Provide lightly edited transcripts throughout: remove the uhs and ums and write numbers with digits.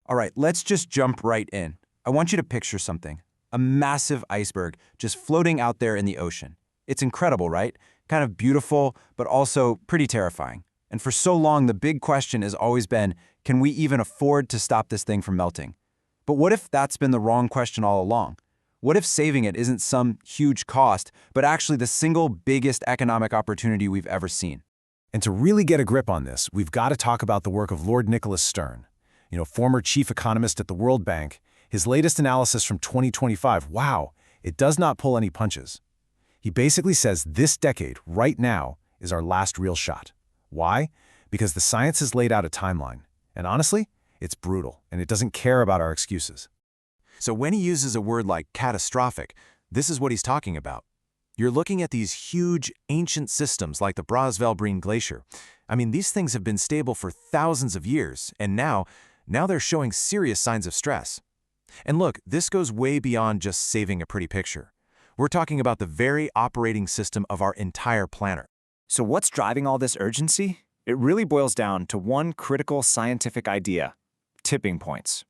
All right, let's just jump right in. I want you to picture something. A massive iceberg just floating out there in the ocean. It's incredible, right? Kind of beautiful, but also pretty terrifying. And for so long, the big question has always been, can we even afford to stop this thing from melting? But what if that's been the wrong question all along? What if saving it isn't some huge cost, but actually the single biggest economic opportunity we've ever seen? And to really get a grip on this, we've got to talk about the work of Lord Nicholas Stern, former chief economist at the World Bank. His latest analysis from 2025, wow, it does not pull any punches. He basically says this decade, right now, is our last real shot. Why? Because the science has laid out a timeline. And honestly, it's brutal, and it doesn't care about our excuses. So when he uses a word like catastrophic, this is what he's talking about. You're looking at these huge, ancient systems like the Bråsvellbreen glacier. I mean, these things have been stable for thousands of years, and now they're showing serious signs of stress. And look, this goes way beyond just saving a pretty picture. We're talking about the very operating system of our entire planet. So what's driving all this urgency? It really boils down to one critical scientific idea: tipping points.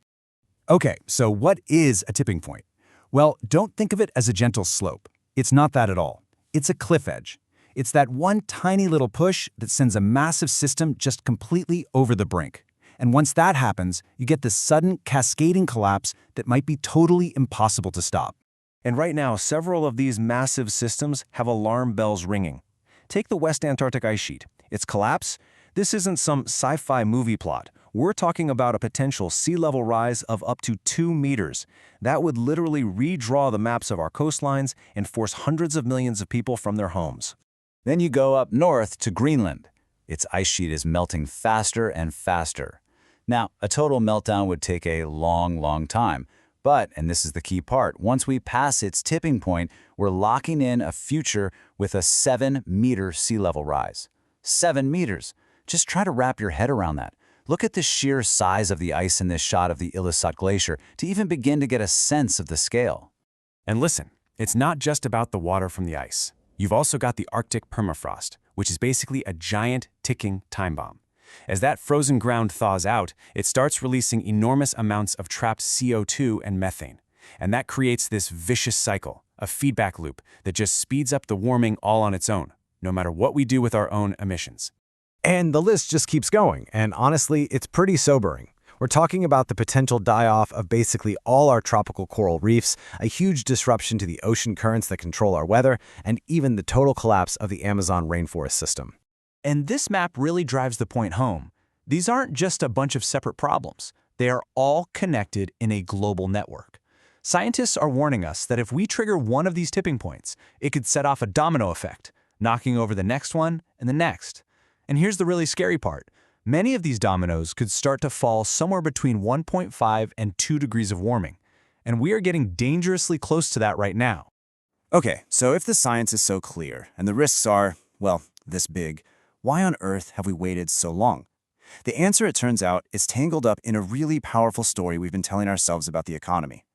Okay, so what is a tipping point? Well, don't think of it as a gentle slope. It's not that at all. It's a cliff edge. It's that one tiny little push that sends a massive system just completely over the brink. And once that happens, you get this sudden, cascading collapse that might be totally impossible to stop. And right now, several of these massive systems have alarm bells ringing. Take the West Antarctic ice sheet. Its collapse? This isn't some sci-fi movie plot. We're talking about a potential sea level rise of up to 2 meters. That would literally redraw the maps of our coastlines and force hundreds of millions of people from their homes. Then you go up north to Greenland. Its ice sheet is melting faster and faster. Now, a total meltdown would take a long time. But, and this is the key part, once we pass its tipping point, we're locking in a future with a 7-meter sea level rise. 7 meters. Just try to wrap your head around that. Look at the sheer size of the ice in this shot of the Illisat Glacier to even begin to get a sense of the scale. And listen, it's not just about the water from the ice. You've also got the Arctic permafrost, which is basically a giant ticking time bomb. As that frozen ground thaws out, it starts releasing enormous amounts of trapped CO2 and methane. And that creates this vicious cycle, a feedback loop that just speeds up the warming all on its own, no matter what we do with our own emissions. And the list just keeps going, and honestly, it's pretty sobering. We're talking about the potential die-off of basically all our tropical coral reefs, a huge disruption to the ocean currents that control our weather, and even the total collapse of the Amazon rainforest system. And this map really drives the point home. These aren't just a bunch of separate problems. They are all connected in a global network. Scientists are warning us that if we trigger one of these tipping points, it could set off a domino effect, knocking over the next one and the next. And here's the really scary part. Many of these dominoes could start to fall somewhere between 1.5 and 2 degrees of warming. And we are getting dangerously close to that right now. Okay, so if the science is so clear and the risks are, well, this big, why on earth have we waited so long? The answer, it turns out, is tangled up in a really powerful story we've been telling ourselves about the economy.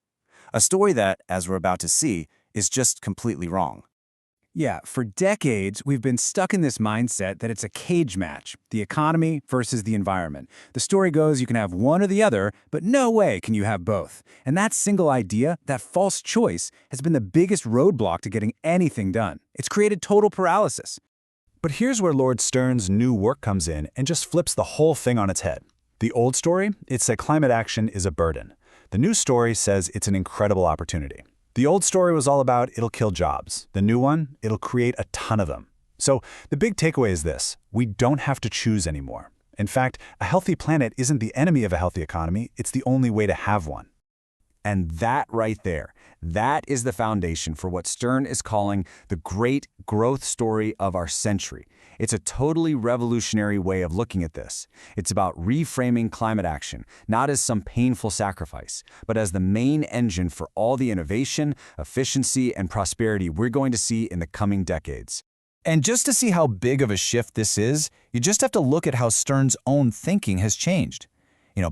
A story that, as we're about to see, is just completely wrong. Yeah, for decades, we've been stuck in this mindset that it's a cage match, the economy versus the environment. The story goes you can have one or the other, but no way can you have both. And that single idea, that false choice, has been the biggest roadblock to getting anything done. It's created total paralysis. But here's where Lord Stern's new work comes in and just flips the whole thing on its head. The old story, it said climate action is a burden. The new story says it's an incredible opportunity. The old story was all about it'll kill jobs. The new one, it'll create a ton of them. So the big takeaway is this: we don't have to choose anymore. In fact, a healthy planet isn't the enemy of a healthy economy, it's the only way to have one. And that right there, that is the foundation for what Stern is calling the great growth story of our century. It's a totally revolutionary way of looking at this. It's about reframing climate action, not as some painful sacrifice, but as the main engine for all the innovation, efficiency, and prosperity we're going to see in the coming decades. And just to see how big of a shift this is, you just have to look at how Stern's own thinking has changed.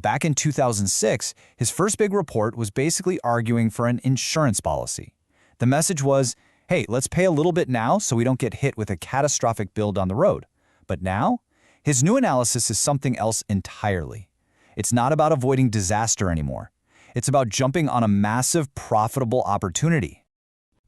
Back in 2006, his first big report was basically arguing for an insurance policy. The message was, hey, let's pay a little bit now so we don't get hit with a catastrophic bill down the road. But now, his new analysis is something else entirely. It's not about avoiding disaster anymore. It's about jumping on a massive, profitable opportunity.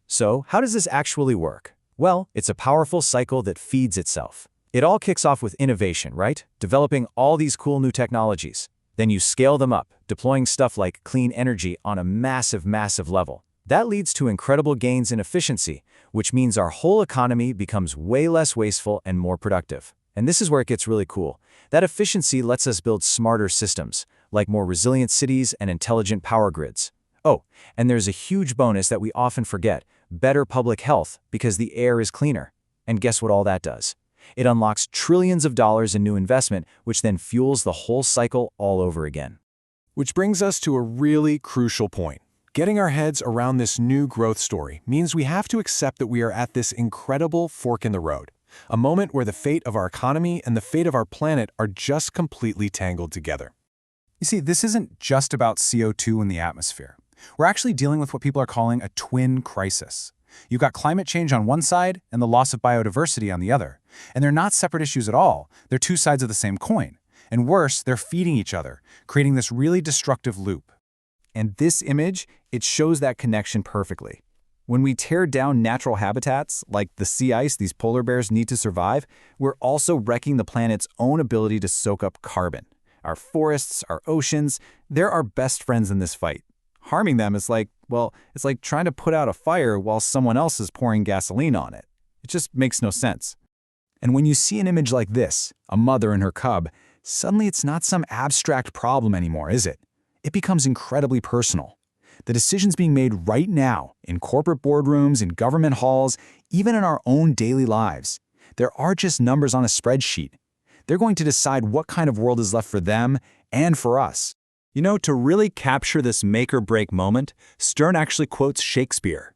So, how does this actually work? Well, it's a powerful cycle that feeds itself. It all kicks off with innovation, right? Developing all these cool new technologies. Then you scale them up, deploying stuff like clean energy on a massive, massive level. That leads to incredible gains in efficiency, which means our whole economy becomes way less wasteful and more productive. And this is where it gets really cool. That efficiency lets us build smarter systems, like more resilient cities and intelligent power grids. Oh, and there's a huge bonus that we often forget: better public health, because the air is cleaner. And guess what all that does? It unlocks trillions of dollars in new investment, which then fuels the whole cycle all over again. Which brings us to a really crucial point. Getting our heads around this new growth story means we have to accept that we are at this incredible fork in the road, a moment where the fate of our economy and the fate of our planet are just completely tangled together. You see, this isn't just about CO2 in the atmosphere. We're actually dealing with what people are calling a twin crisis. You've got climate change on one side and the loss of biodiversity on the other. And they're not separate issues at all. They're two sides of the same coin. And worse, they're feeding each other, creating this really destructive loop. And this image, it shows that connection perfectly. When we tear down natural habitats, like the sea ice these polar bears need to survive, we're also wrecking the planet's own ability to soak up carbon. Our forests, our oceans, they're our best friends in this fight. Harming them is like, well, it's like trying to put out a fire while someone else is pouring gasoline on it. It just makes no sense. And when you see an image like this, a mother and her cub, suddenly it's not some abstract problem anymore, is it? It becomes incredibly personal. The decisions being made right now, in corporate boardrooms, in government halls, even in our own daily lives, there are just numbers on a spreadsheet. They're going to decide what kind of world is left for them and for us. You know, to really capture this make-or-break moment, Stern actually quotes Shakespeare.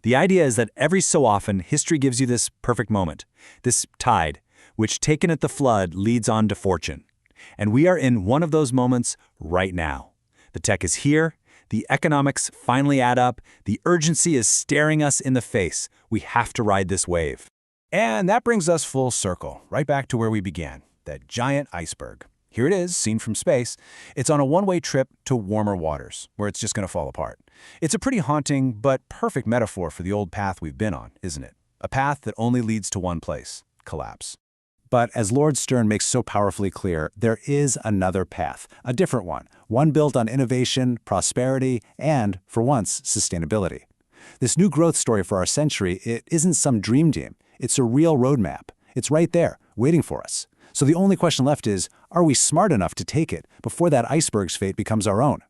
The idea is that every so often, history gives you this perfect moment, this tide, which taken at the flood leads on to fortune. And we are in one of those moments right now. The tech is here, the economics finally add up, the urgency is staring us in the face. We have to ride this wave. And that brings us full circle, right back to where we began, that giant iceberg. Here it is, seen from space. It's on a one-way trip to warmer waters, where it's just going to fall apart. It's a pretty haunting but perfect metaphor for the old path we've been on, isn't it? A path that only leads to one place: collapse. But as Lord Stern makes so powerfully clear, there is another path, a different one built on innovation, prosperity, and, for once, sustainability. This new growth story for our century, it isn't some dream team. It's a real roadmap. It's right there, waiting for us. So the only question left is, are we smart enough to take it before that iceberg's fate becomes our own?